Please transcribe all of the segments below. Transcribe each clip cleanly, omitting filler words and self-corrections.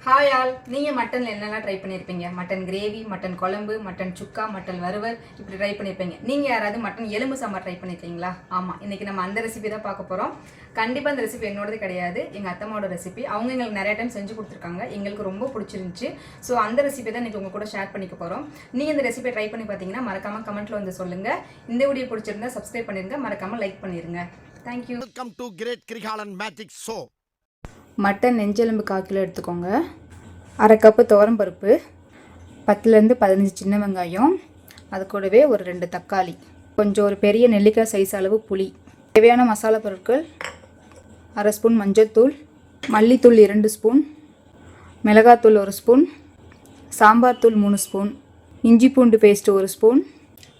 Hi all, நீங்கள் மட்டனில் என்னெல்லாம் try பண்ணியிருப்பீங்க? மட்டன் கிரேவி, மட்டன் குழம்பு, மட்டன் சுக்கா, மட்டன் வறுவல், இப்படி ட்ரை பண்ணியிருப்பீங்க. நீங்கள் யாராவது மட்டன் எலும்பு சாம்பார் ட்ரை பண்ணியிருக்கீங்களா? ஆமாம், இன்றைக்கி நம்ம அந்த ரெசிபி தான் பார்க்க போகிறோம். கண்டிப்பாக அந்த ரெசிபி என்னோடது கிடையாது, எங்கள் அத்தம்மாவோட ரெசிபி. அவங்க எங்களுக்கு நிறைய டைம் செஞ்சு கொடுத்துருக்காங்க, எங்களுக்கு ரொம்ப பிடிச்சிருந்துச்சு. ஸோ அந்த ரெசிபி தான் இன்றைக்கி உங்கள் கூட ஷேர் பண்ணிக்க போகிறோம். நீங்கள் இந்த ரெசிபியை ட்ரை பண்ணி பார்த்தீங்கன்னா மறக்காமல் கமெண்ட்டில் வந்து சொல்லுங்கள். இந்த வீடியோ பிடிச்சிருந்தா சப்ஸ்கிரைப் பண்ணிடுங்க, மறக்காமல் லைக் பண்ணிடுங்க. Thank you. Welcome to great Kirikalan magic show. Mutton நெஞ்செலும்பு 1/4 கிலோ எடுத்துக்கோங்க. அரை கப்பு துவரம்பருப்பு, 10லேருந்து 15 சின்ன வெங்காயம், அது கூடவே ஒரு 2 தக்காளி, கொஞ்சம் ஒரு பெரிய நெல்லிக்காய் சைஸ் அளவு புளி, தேவையான மசாலா பொருட்கள்: அரை ஸ்பூன் மஞ்சள்தூள், மல்லித்தூள் 2 ஸ்பூன், மிளகாத்தூள் 1 ஸ்பூன், சாம்பார் தூள் 3 ஸ்பூன், இஞ்சி பூண்டு பேஸ்ட்டு 1 ஸ்பூன்,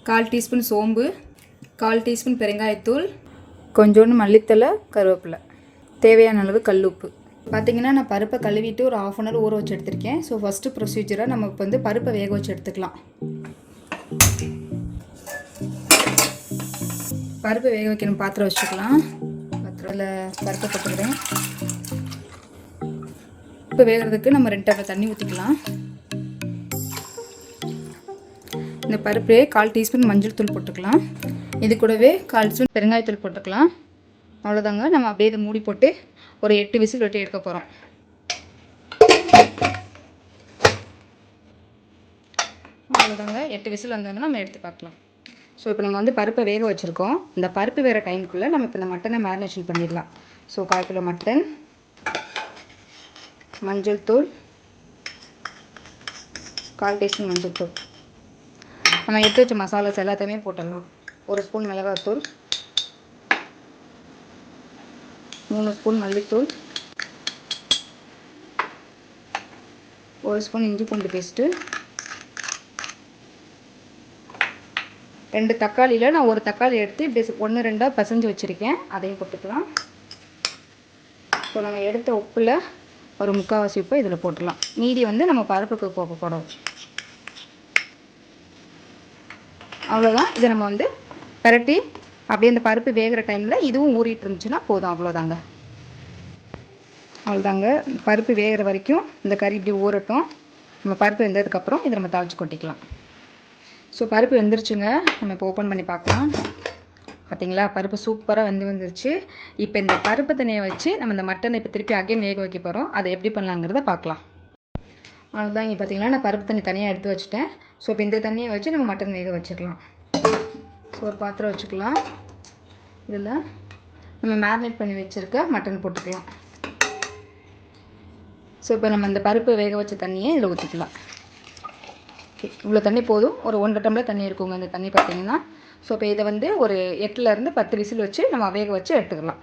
1/4 டீஸ்பூன் சோம்பு, 1/4 டீஸ்பூன் பெருங்காயத்தூள், கொஞ்சோண்டு மல்லித்தலை, கருவேப்பிலை, தேவையான அளவு கல்லுப்பு. பார்த்திங்கன்னா நான் பருப்பை கழுவிட்டு ஒரு 1/2 அன் ஹவர் ஊற வச்சு எடுத்திருக்கேன். ஸோ ஃபஸ்ட்டு ப்ரொசீஜராக நம்ம இப்போ வந்து பருப்பை வேக வச்சு எடுத்துக்கலாம். பருப்பு வேக வைக்கணும் பாத்திரம் வச்சுக்கலாம். பாத்திரத்தில் பருப்பை போட்டுக்கிறேன். இப்போ வேகிறதுக்கு நம்ம 2 டம்ளர் தண்ணி ஊற்றிக்கலாம். இந்த பருப்பே 1/4 டீஸ்பூன் மஞ்சள் தூள் போட்டுக்கலாம். இது கூடவே 1/4 ஸ்பூன் பெருங்காயத்தூள் போட்டுக்கலாம். அவ்வளோதாங்க. நம்ம அப்படியே இதை மூடி போட்டு ஒரு 8 விசில் வெட்டி எடுக்க போகிறோம். அவ்வளோதாங்க. 8 விசில் வந்தோன்னா நம்ம எடுத்து பார்க்கலாம். ஸோ இப்போ நம்ம வந்து பருப்பை வேக வச்சுருக்கோம். இந்த பருப்பு வேகிற டைமுக்குள்ளே நம்ம இப்போ இந்த மட்டனை மேரினேஷன் பண்ணிடலாம். ஸோ 1/4 கிலோ மட்டன், மஞ்சள் தூள், 1/4 டீஸ்பூன் மஞ்சள் தூள், நம்ம எடுத்து வச்ச மசாலாஸ் எல்லாத்தையுமே போட்டுடலாம். 1 ஸ்பூன் மிளகாத்தூள், 3 ஸ்பூன் மல்லித்தூள், 1 ஸ்பூன் இஞ்சி பூண்டு பேஸ்ட்டு, 2 தக்காளியில் நான் ஒரு தக்காளி எடுத்து இப்படி 1-2 பசைஞ்சு வச்சுருக்கேன், அதையும் போட்டுக்கலாம். ஸோ நம்ம எடுத்த உப்பில் ஒரு 3/4 உப்பு இதில் போட்டுடலாம். மீதி வந்து நம்ம பருப்புக்கு போக போகிறோம். அவ்வளோதான். இதை நம்ம வந்து பரட்டி அப்படியே இந்த பருப்பு வேகிற டைமில் இதுவும் ஊறிட்டு இருந்துச்சுன்னா போதும். அவ்வளோதாங்க. பருப்பு வேகிற வரைக்கும் இந்த கறி இப்படி ஊறட்டும். நம்ம பருப்பு வெந்ததுக்கப்புறம் இதை நம்ம தாளித்து கொட்டிக்கலாம். ஸோ பருப்பு வெந்துருச்சுங்க. நம்ம இப்போ ஓப்பன் பண்ணி பார்க்கலாம். பார்த்தீங்களா, பருப்பு சூப்பராக வந்துருச்சு. இப்போ இந்த பருப்பு தண்ணியை வச்சு நம்ம இந்த மட்டனை இப்போ திருப்பி அகைன் வேக வைக்க போகிறோம். அதை எப்படி பண்ணலாங்கிறத பார்க்கலாம். அவ்வளோதான். இங்கே பார்த்தீங்களா, நான் பருப்பு தண்ணி தனியாக எடுத்து வச்சுட்டேன். ஸோ இப்போ இந்த தண்ணியை வச்சு நம்ம மட்டன் வேக வச்சுக்கலாம். ஸோ ஒரு பாத்திரம் வச்சுக்கலாம். இதில் நம்ம மேரினேட் பண்ணி வச்சுருக்க மட்டன் போட்டுக்கலாம். ஸோ இப்போ நம்ம இந்த பருப்பு வேக வச்ச தண்ணியை இதில் ஊற்றிக்கலாம். இவ்வளோ தண்ணி போதும். ஒரு 1.5 டம்ளர் தண்ணி இருக்குங்க இந்த தண்ணி பார்த்தீங்கன்னா. ஸோ இப்போ இதை வந்து ஒரு 8லேருந்து 10 விசில் வச்சு நம்ம வேக வச்சு எடுத்துக்கலாம்.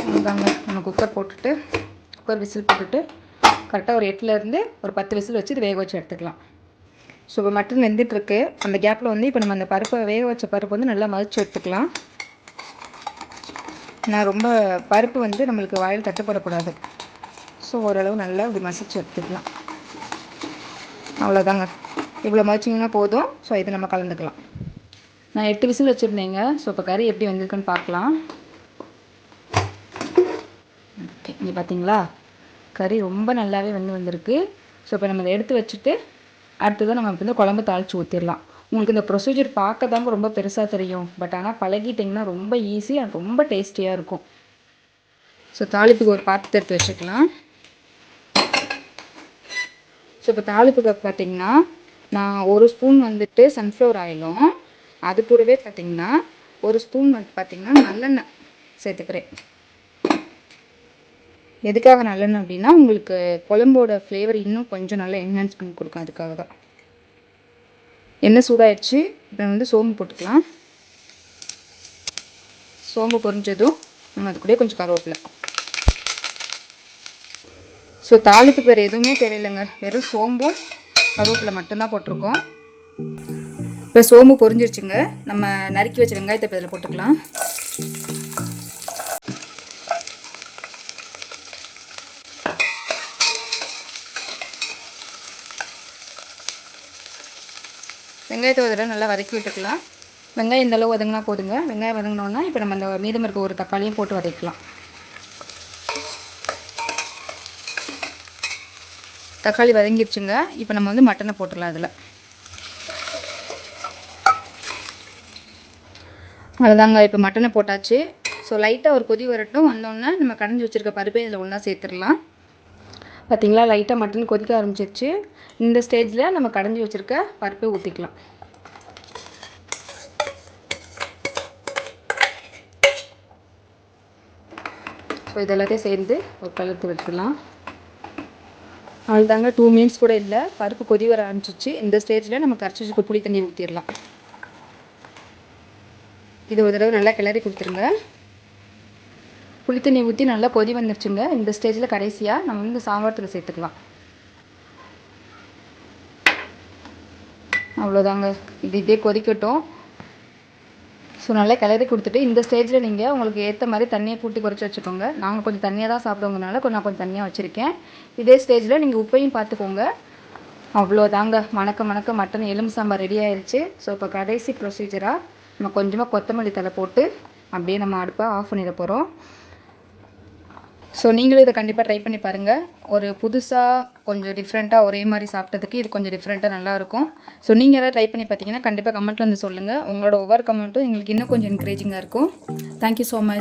அதுதாங்க. நம்ம குக்கர் விசில் போட்டுட்டு கரெக்டாக ஒரு 8லேருந்து ஒரு 10 விசில் வச்சு இது வேக வச்சு எடுத்துக்கலாம். ஸோ இப்போ மட்டன் வெந்துட்டுருக்கு. அந்த கேப்பில் வந்து இப்போ நம்ம அந்த பருப்பை வேக வச்ச பருப்பு வந்து நல்லா மதிச்சு எடுத்துக்கலாம். நான் ரொம்ப பருப்பு வந்து நம்மளுக்கு வாயில் தட்டுப்படக்கூடாது. ஸோ ஓரளவு நல்லா இப்படி மசிச்சு எடுத்துக்கலாம். அவ்வளோதாங்க. இவ்வளோ மதிச்சிங்கன்னா போதும். ஸோ இதை நம்ம கலந்துக்கலாம். நான் 8 விசில் வச்சுருந்தேங்க. ஸோ இப்போ கறி எப்படி வந்திருக்குன்னு பார்க்கலாம். ஓகே, இங்கே பார்த்தீங்களா, கறி ரொம்ப நல்லாவே வந்திருக்கு. ஸோ இப்போ நம்ம இதை எடுத்து வச்சுட்டு அடுத்ததான் நம்ம வந்து குழம்பு தாளித்து ஊற்றிடலாம். உங்களுக்கு இந்த ப்ரொசீஜர் பார்க்க தாங்க ரொம்ப பெருசாக தெரியும். பட் ஆனால் பழகிட்டிங்கன்னா ரொம்ப ஈஸி அண்ட் ரொம்ப டேஸ்டியாக இருக்கும். ஸோ தாளிப்புக்கு ஒரு பாத்திரத்தை எடுத்து வச்சுக்கலாம். ஸோ இப்போ தாளிப்புக்கு பார்த்திங்கன்னா நான் 1 ஸ்பூன் வந்துட்டு சன்ஃப்ளவர் ஆயிலும், அது கூடவே பார்த்திங்கன்னா 1 ஸ்பூன் வந்து பார்த்திங்கன்னா நல்லெண்ணெய் சேர்த்துக்கிறேன். எதுக்காக நல்லெண்ணெய் அப்படின்னா உங்களுக்கு குழம்போட ஃப்ளேவர் இன்னும் கொஞ்சம் நல்லா என்ஹான்ஸ் பண்ணி கொடுக்கும். அதுக்காக தான். எண்ணெய் சூடாயிடுச்சு. இப்போ வந்து சோம்பு போட்டுக்கலாம். சோம்பு பொரிஞ்சதும் நம்ம அது கூட கொஞ்சம் கருவேப்பிலை. ஸோ தாளிப்பு வேறு எதுவுமே தேவையில்லைங்க. வெறும் சோம்பும் கருவேப்பிலை மட்டும்தான் போட்டிருக்கோம். இப்போ சோம்பு பொரிஞ்சிருச்சுங்க. நம்ம நறுக்கி வச்ச வெங்காயத்தை இப்போ இதில் போட்டுக்கலாம். வெங்காயத்தை ஒரு தடவை நல்லா வதக்கி விட்டுக்கலாம். வெங்காயம் இந்த அளவு வதங்கினா போதுங்க. வெங்காயம் வதங்கினோன்னா இப்போ நம்ம அந்த மீதம் இருக்க ஒரு தக்காளியும் போட்டு வதக்கலாம். தக்காளி வதங்கிடுச்சுங்க. இப்போ நம்ம வந்து மட்டனை போட்டுடலாம் அதில். அவ்வளோதாங்க, இப்போ மட்டனை போட்டாச்சு. ஸோ லைட்டாக ஒரு கொதி வரட்டும். வந்தோடனே நம்ம கடைஞ்சி வச்சுருக்க பருப்பை இதில் ஒன்றா சேர்த்துடலாம். பார்த்திங்களா, லைட்டாக மட்டன் கொதிக்க ஆரம்பிச்சிருச்சு. இந்த ஸ்டேஜில் நம்ம கடைஞ்சி வச்சுருக்க பருப்பை ஊற்றிக்கலாம். ஸோ இதெல்லாத்தையும் சேர்ந்து ஒரு கலத்து வச்சுக்கலாம். அவ்வளோதாங்க, 2 மினிட்ஸ் கூட இல்லை, பருப்பு கொதி வர ஆரம்பிச்சிச்சு. இந்த ஸ்டேஜில் நம்ம கரைச்சி வச்சுக்க புளி தண்ணி ஊற்றிடலாம். இது ஒரு தடவை நல்லா கிளறி கொடுத்துருங்க. புளி தண்ணி ஊற்றி நல்லா கொதி வந்துருச்சுங்க. இந்த ஸ்டேஜில் கடைசியாக நம்ம வந்து சாம்பார் சேர்த்துக்கலாம். அவ்வளோதாங்க, இதே கொதிக்கட்டும். ஸோ நல்லா கிளறி கொடுத்துட்டு இந்த ஸ்டேஜில் நீங்கள் உங்களுக்கு ஏற்ற மாதிரி தண்ணியை கூட்டி குறைச்சி வச்சுக்கோங்க. நாங்கள் கொஞ்சம் தண்ணியாக தான் சாப்பிடுவங்கனால நான் கொஞ்சம் தண்ணியாக வச்சுருக்கேன். இதே ஸ்டேஜில் நீங்கள் உப்பையும் பார்த்துக்கோங்க. அவ்வளோதாங்க, மணக்க மட்டன் எலும்பு சாம்பார் ரெடி ஆயிடுச்சு. ஸோ இப்போ கடைசி ப்ரொசீஜராக நம்ம கொஞ்சமாக கொத்தமல்லி தழை போட்டு அப்படியே நம்ம அடுப்பை ஆஃப் பண்ணிட போகிறோம். ஸோ நீங்களும் இதை கண்டிப்பாக ட்ரை பண்ணி பாருங்கள். ஒரு புதுசாக கொஞ்சம் டிஃப்ரெண்ட்டாக ஒரே மாதிரி சாப்பிட்டதுக்கு இது கொஞ்சம் டிஃப்ரெண்ட்டாக நல்லாயிருக்கும். ஸோ நீங்கள் எதாவது ட்ரை பண்ணி பார்த்தீங்கன்னா கண்டிப்பாக கமெண்ட்டில் வந்து சொல்லுங்கள். உங்களோட ஒவ்வொரு கமெண்ட்டும் எங்களுக்கு இன்னும் கொஞ்சம் என்கரேஜிங்காக இருக்கும். Thank you so much.